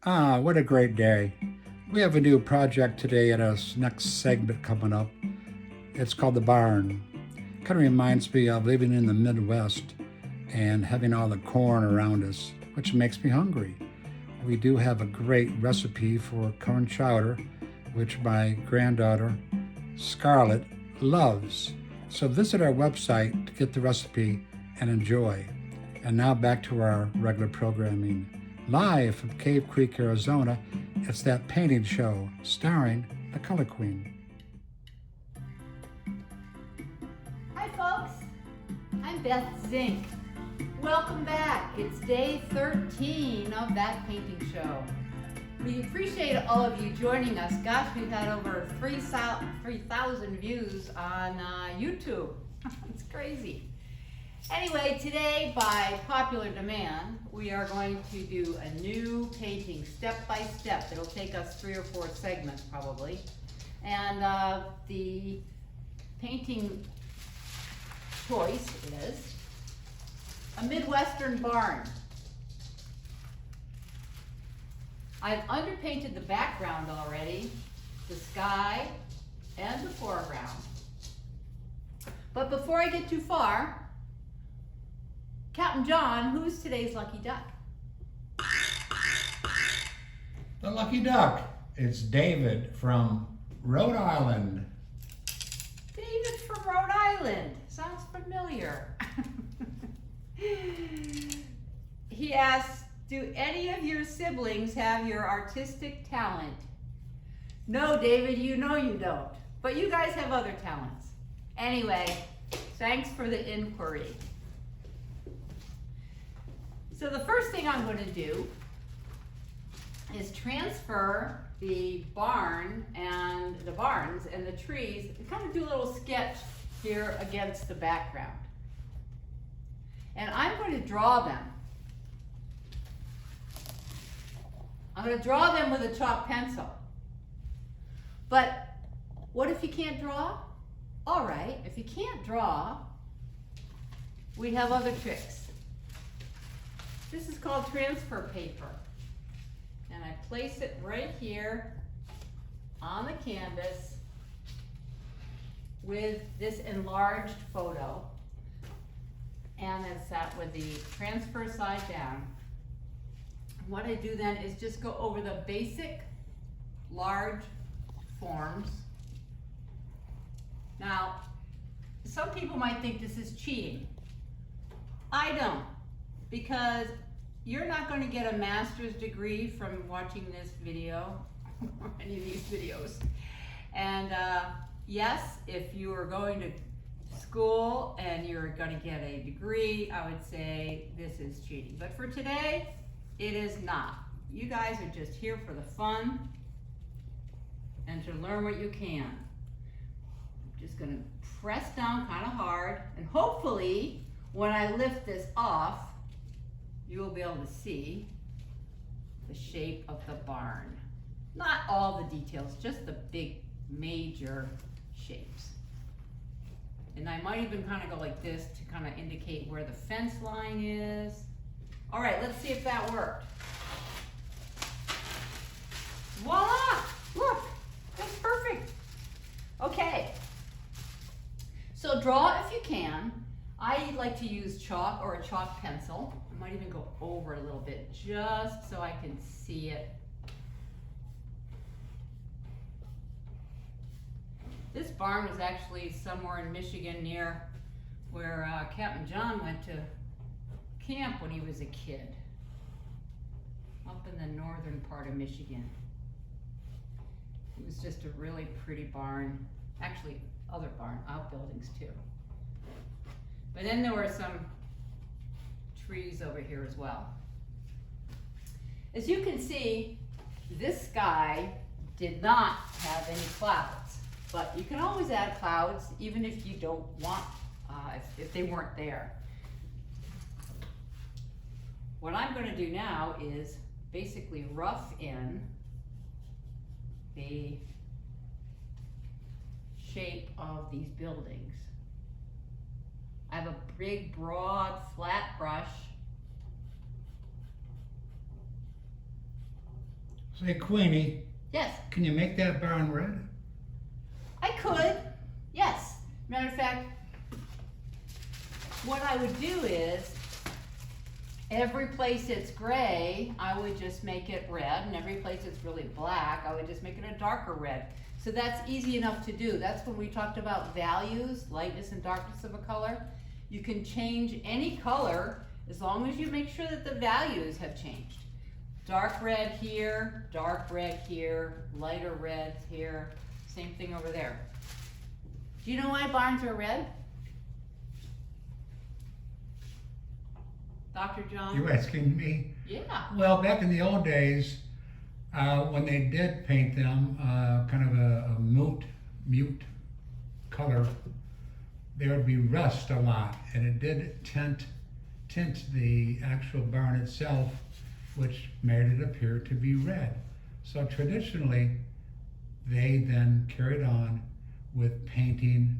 Ah, what a great day. We have a new project today at our next segment coming up. It's called The Barn. Kind of reminds me of living in the Midwest and having all the corn around us, which makes me hungry. We do have a great recipe for corn chowder, which my granddaughter, Scarlett, loves. So visit our website to get the recipe and enjoy. And now back to our regular programming. Live from Cave Creek, Arizona, it's that painting show starring the Color Queen. Hi folks, I'm Beth Zink. Welcome back. It's day 13 of that painting show. We appreciate all of you joining us. Gosh, we've had over 3,000 views on YouTube. It's crazy. Anyway, today, by popular demand, we are going to do a new painting, step by step. It'll take us 3 or 4 segments probably. And the painting choice is a Midwestern barn. I've underpainted the background already, the sky and the foreground. But before I get too far, Captain John, who's today's lucky duck? The Lucky Duck. It's David from Rhode Island. David from Rhode Island. Sounds familiar. He asks, do any of your siblings have your artistic talent? No, David, you know you don't. But you guys have other talents. Anyway, thanks for the inquiry. So the first thing I'm going to do is transfer the barn and the barns and the trees and kind of do a little sketch here against the background. And I'm going to draw them. I'm going to draw them with a chalk pencil. But what if you can't draw? All right, if you can't draw, we have other tricks. This is called transfer paper. And I place it right here on the canvas with this enlarged photo. And it's that with the transfer side down. What I do then is just go over the basic large forms. Now, some people might think this is cheating. I don't, because you're not going to get a master's degree from watching this video or any of these videos. And yes, if you are going to school and you're going to get a degree, I would say this is cheating. But for today, it is not. You guys are just here for the fun and to learn what you can. I'm just going to press down kind of hard, and hopefully when I lift this off, you will be able to see the shape of the barn. Not all the details, just the big major shapes. And I might even kind of go like this to kind of indicate where the fence line is. All right, let's see if that worked. Voila! Look, that's perfect. Okay, so draw if you can. I like to use chalk or a chalk pencil. I might even go over a little bit just so I can see it. This barn was actually somewhere in Michigan near where Captain John went to camp when he was a kid, up in the northern part of Michigan. It was just a really pretty barn, actually other barn outbuildings too. But then there were some trees over here as well. As you can see, this sky did not have any clouds, but you can always add clouds even if you don't want, if they weren't there. What I'm going to do now is basically rough in the shape of these buildings. I have a big, broad, flat brush. Say, Queenie, Yes, can you make that barn red? I could. Yes. Matter of fact, what I would do is, every place it's gray, I would just make it red, and every place it's really black, I would just make it a darker red. So that's easy enough to do. That's when we talked about values, lightness and darkness of a color. You can change any color as long as you make sure that the values have changed. Dark red here, lighter red here, same thing over there. Do you know why barns are red? Dr. John? You asking me? Yeah. Well, back in the old days, when they did paint them, kind of a mute color, there would be rust a lot, and it did tint the actual barn itself, which made it appear to be red. So traditionally, they then carried on with painting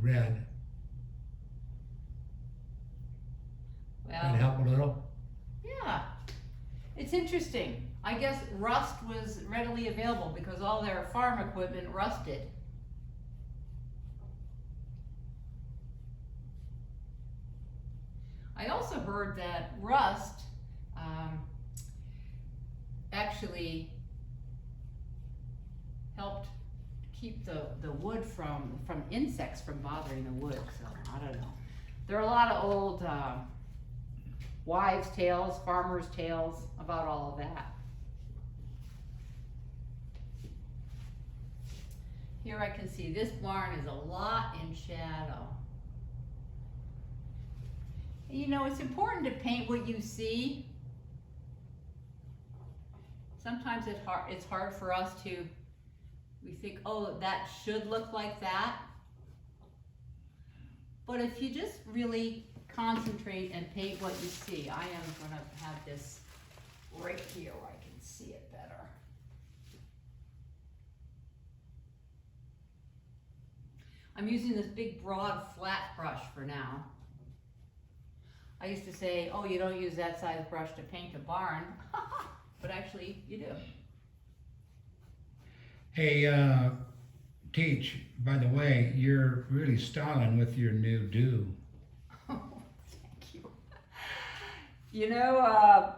red. Well, That help a little? yeah. It's interesting. I guess rust was readily available because all their farm equipment rusted. I also heard that rust actually helped keep the wood from insects from bothering the wood, so I don't know. There are a lot of old wives' tales, farmers' tales about all of that. Here I can see this barn is a lot in shadow. You know, it's important to paint what you see. Sometimes it's hard for us to, we think, oh, that should look like that. But if you just really concentrate and paint what you see, I am going to have this right here where I can see it better. I'm using this big, broad, flat brush for now. I used to say, oh, you don't use that size brush to paint a barn, but actually you do. Hey, Teach, by the way, you're really styling with your new do. Oh, thank you. You know,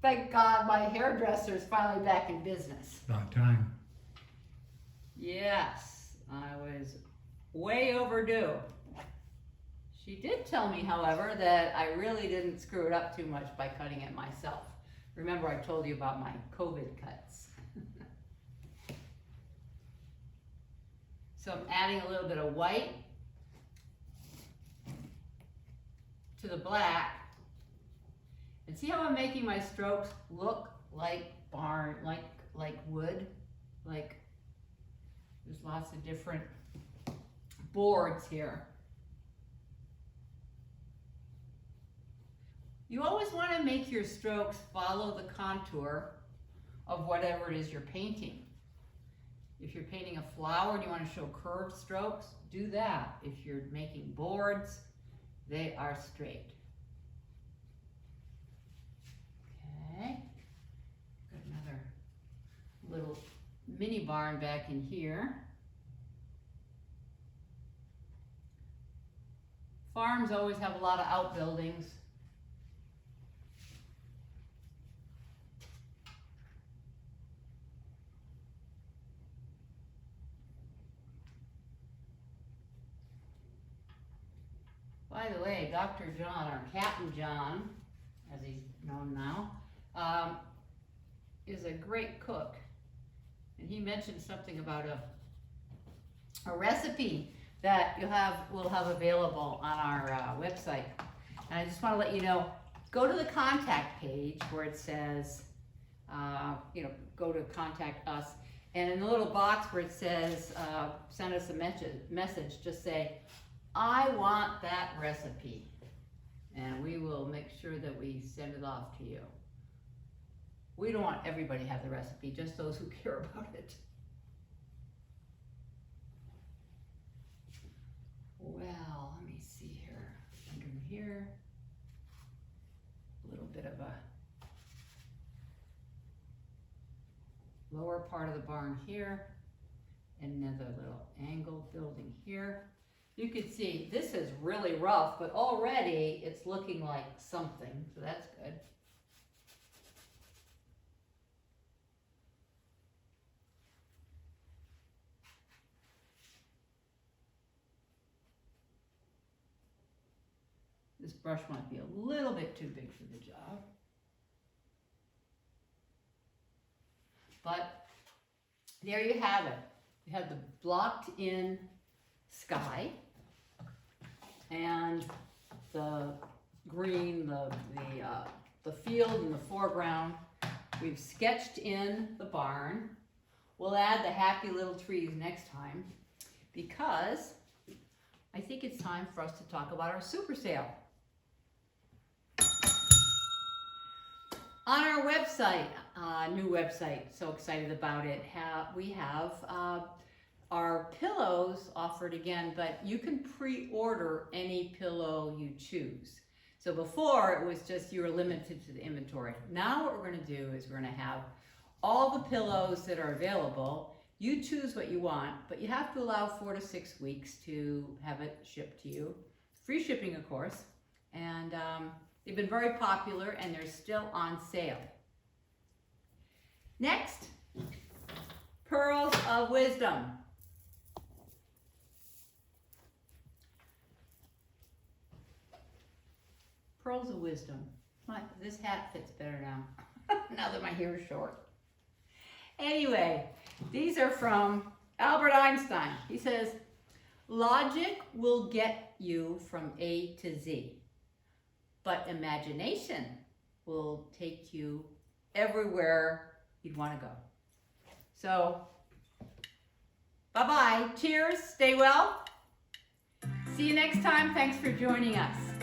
thank God my hairdresser's finally back in business. About time. Yes, I was way overdue. She did tell me, however, that I really didn't screw it up too much by cutting it myself. Remember I told you about my COVID cuts. So I'm adding a little bit of white to the black. And see how I'm making my strokes look like barn, like wood? Like there's lots of different boards here. You always want to make your strokes follow the contour of whatever it is you're painting. If you're painting a flower and you want to show curved strokes, do that. If you're making boards, they are straight. Okay, got another little mini barn back in here. Farms always have a lot of outbuildings. By the way, Dr. John, or Captain John, as he's known now, is a great cook. And he mentioned something about a recipe that we'll have available on our website. And I just want to let you know, go to the contact page where it says, go to contact us. And in the little box where it says, send us a message, just say, I want that recipe, and we will make sure that we send it off to you. We don't want everybody to have the recipe, just those who care about it. Well, let me see here. Under here, a little bit of a lower part of the barn here, and another little angled building here. You can see this is really rough, but already it's looking like something, so that's good. This brush might be a little bit too big for the job. But there you have it. You have the blocked in sky and the green, the field in the foreground. We've sketched in the barn. We'll add the happy little trees next time because I think it's time for us to talk about our super sale. On our website, new website, so excited about it, we have our pillows offered again, but you can pre-order any pillow you choose. So before it was just you were limited to the inventory. Now what we're going to do is we're going to have all the pillows that are available. You choose what you want, but you have to allow 4 to 6 weeks to have it shipped to you. Free shipping, of course, and they've been very popular and they're still on sale. Next, Pearls of Wisdom. Pearls of Wisdom. This hat fits better now, now that my hair is short. Anyway, these are from Albert Einstein. He says, logic will get you from A to Z, but imagination will take you everywhere you'd want to go. So, bye-bye. Cheers. Stay well. See you next time. Thanks for joining us.